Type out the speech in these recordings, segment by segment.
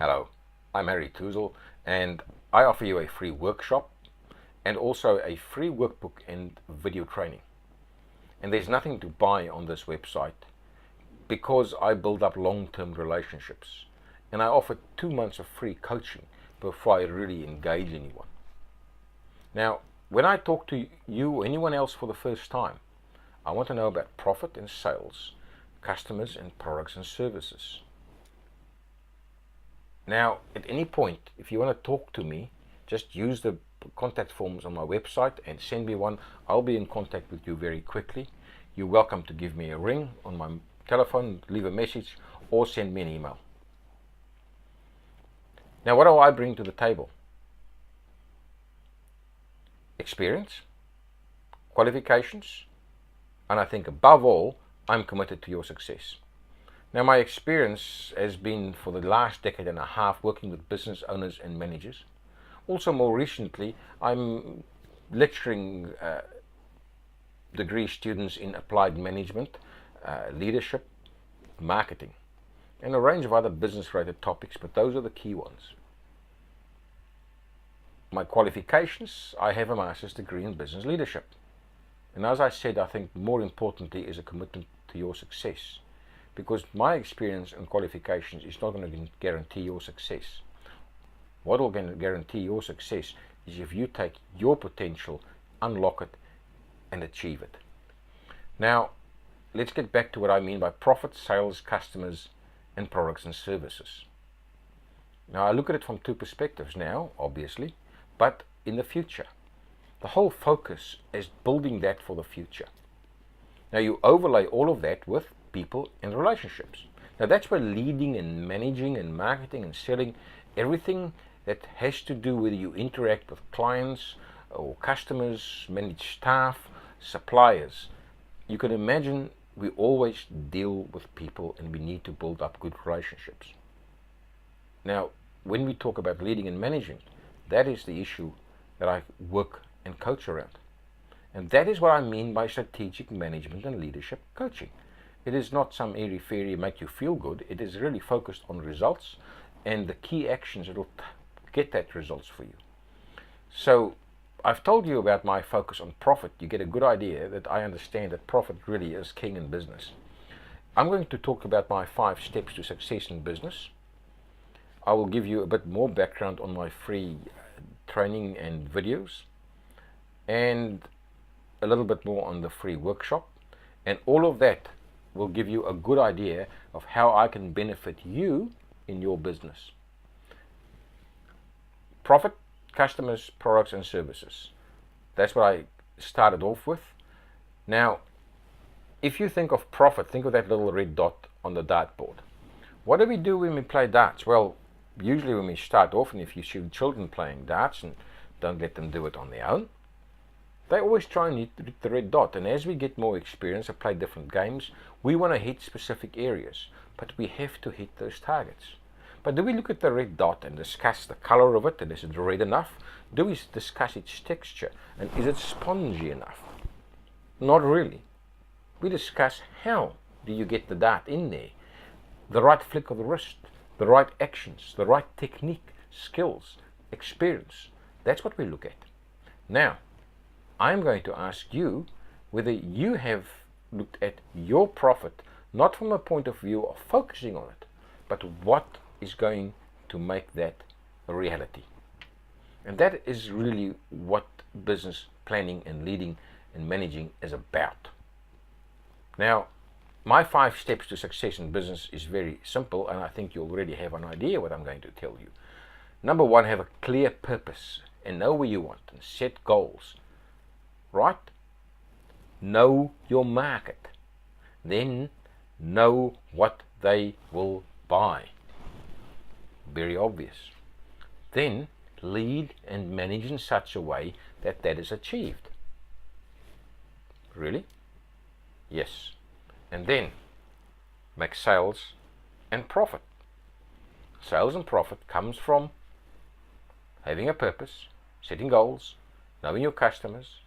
Hello, I'm Harry Toozle, and I offer you a free workshop and also a free workbook and video training. And there's nothing to buy on this website because I build up long-term relationships, and I offer 2 months of free coaching before I really engage anyone. Now, when I talk to you or anyone else for the first time, I want to know about profit and sales, customers and products and services. Now, at any point, if you want to talk to me, just use the contact forms on my website and send me one. I'll be in contact with you very quickly. You're welcome to give me a ring on my telephone, leave a message, or send me an email. Now, what do I bring to the table? Experience, qualifications, and I think above all, I'm committed to your success. Now, my experience has been for the last decade and a half working with business owners and managers. Also, more recently, I'm lecturing degree students in applied management, leadership, marketing, and a range of other business-related topics, but those are the key ones. My qualifications, I have a master's degree in business leadership. And as I said, I think more importantly is a commitment to your success. Because my experience and qualifications is not going to guarantee your success. What will guarantee your success is if you take your potential, unlock it, and achieve it. Now, let's get back to what I mean by profit, sales, customers, and products and services. Now, I look at it from two perspectives now, obviously, but in the future. The whole focus is building that for the future. Now, you overlay all of that with people and relationships. Now, that's where leading and managing and marketing and selling, everything that has to do with you interact with clients or customers, manage staff, suppliers. You can imagine we always deal with people and we need to build up good relationships. Now, when we talk about leading and managing, that is the issue that I work and coach around. And that is what I mean by strategic management and leadership coaching. It is not some airy-fairy make you feel good. It is really focused on results and the key actions that will get that results for you. So I've told you about my focus on profit. You get a good idea that I understand that profit really is king in business. I'm going to talk about my 5 steps to success in business. I will give you a bit more background on my free training and videos, and a little bit more on the free workshop, and all of that will give you a good idea of how I can benefit you in your business. Profit, customers, products and services. That's what I started off with. Now, if you think of profit, think of that little red dot on the dartboard. What do we do when we play darts? Well, usually when we start off, and if you see children playing darts and don't let them do it on their own, they always try and hit the red dot. And as we get more experience and play different games, we want to hit specific areas, but we have to hit those targets. But do we look at the red dot and discuss the color of it, and is it red enough? Do we discuss its texture, and is it spongy enough? Not really. We discuss how do you get the dart in there, the right flick of the wrist, the right actions, the right technique, skills, experience. That's what we look at. Now, I'm going to ask you whether you have looked at your profit, not from a point of view of focusing on it, but what is going to make that a reality. And that is really what business planning and leading and managing is about. Now, my 5 steps to success in business is very simple, and I think you already have an idea what I'm going to tell you. Number 1, have a clear purpose and know where you want and set goals. Right? Know your market. Then know what they will buy. Very obvious. Then lead and manage in such a way that that is achieved. Really? Yes. And then make sales and profit. Sales and profit comes from having a purpose, setting goals, knowing your customers,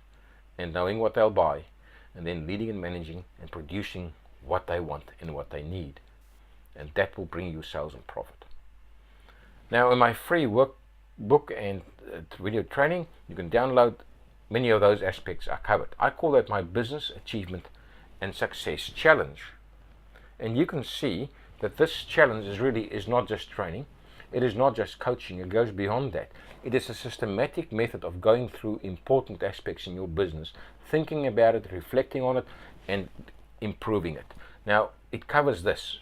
and knowing what they'll buy, and then leading and managing and producing what they want and what they need. And that will bring you sales and profit. Now, in my free workbook and video training, you can download. Many of those aspects are covered. I call that my business achievement and success challenge. And you can see that this challenge is not just training. It is not just coaching. It goes beyond that. It is a systematic method of going through important aspects in your business, thinking about it, reflecting on it, and improving it. Now, it covers this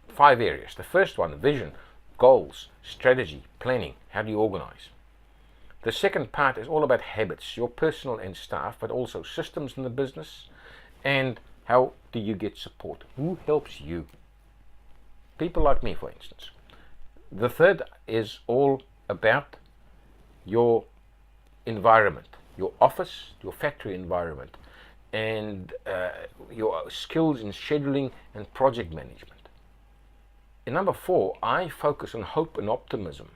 5 areas. The first one, vision, goals, strategy, planning. How do you organize? The second part is all about habits, your personal and staff, but also systems in the business, and how do you get support? Who helps you? People like me, for instance. The third is all about your environment, your office, your factory environment, and your skills in scheduling and project management. In number 4, I focus on hope and optimism,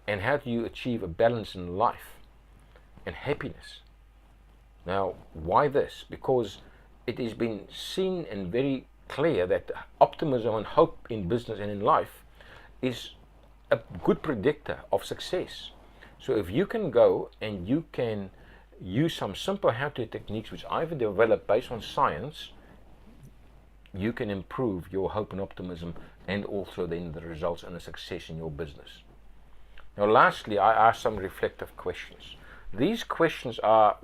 and how do you achieve a balance in life and happiness. Now, why this? Because it has been seen and very clear that optimism and hope in business and in life is a good predictor of success. So if you can go and you can use some simple how-to techniques which I've developed based on science, you can improve your hope and optimism, and also then the results and the success in your business. Now, lastly, I ask some reflective questions. These questions are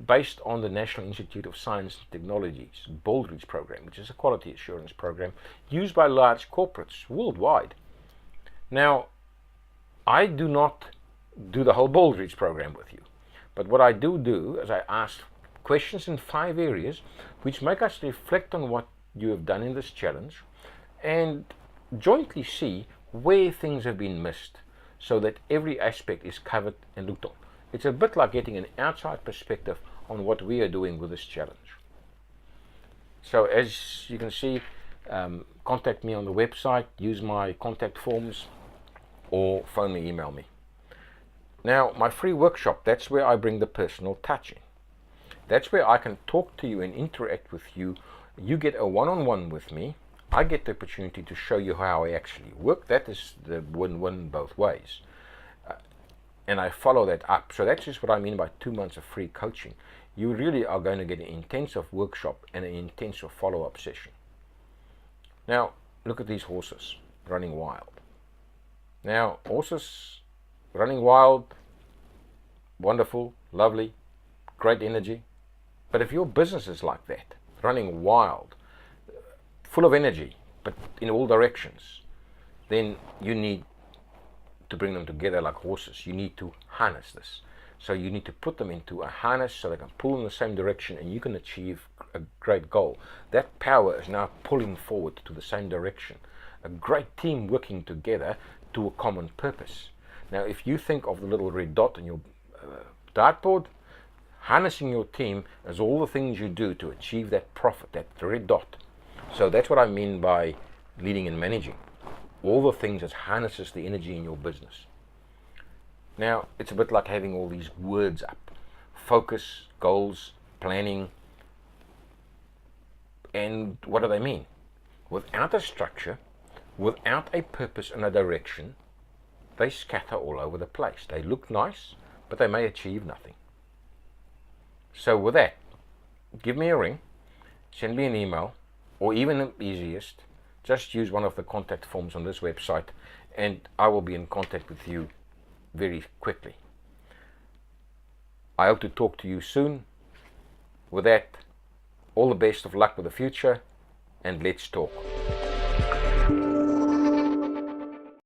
based on the National Institute of Science and Technology's Baldrige program, which is a quality assurance program used by large corporates worldwide. Now, I do not do the whole Baldrige program with you, but what I do is I ask questions in 5 areas which make us reflect on what you have done in this challenge and jointly see where things have been missed, so that every aspect is covered and looked on. It's a bit like getting an outside perspective on what we are doing with this challenge. So as you can see, contact me on the website, use my contact forms, or phone me, email me. Now, my free workshop, that's where I bring the personal touch in. That's where I can talk to you and interact with you. You get a one-on-one with me. I get the opportunity to show you how I actually work. That is the win-win both ways. And I follow that up. So that's just what I mean by 2 months of free coaching. You really are going to get an intensive workshop and an intensive follow-up session. Now, look at these horses running wild. Now, horses running wild, wonderful, lovely, great energy. But if your business is like that, running wild, full of energy, but in all directions, then you need to bring them together like horses. You need to harness this. So you need to put them into a harness so they can pull in the same direction, and you can achieve a great goal. That power is now pulling forward to the same direction. A great team working together to a common purpose. Now, if you think of the little red dot on your dartboard, harnessing your team is all the things you do to achieve that profit, that red dot. So that's what I mean by leading and managing. All the things that harnesses the energy in your business. Now, it's a bit like having all these words up. Focus, goals, planning. And what do they mean? Without a structure, without a purpose and a direction, they scatter all over the place. They look nice, but they may achieve nothing. So with that, give me a ring, send me an email, or even the easiest, just use one of the contact forms on this website, and I will be in contact with you very quickly. I hope to talk to you soon. With that, all the best of luck with the future, and let's talk.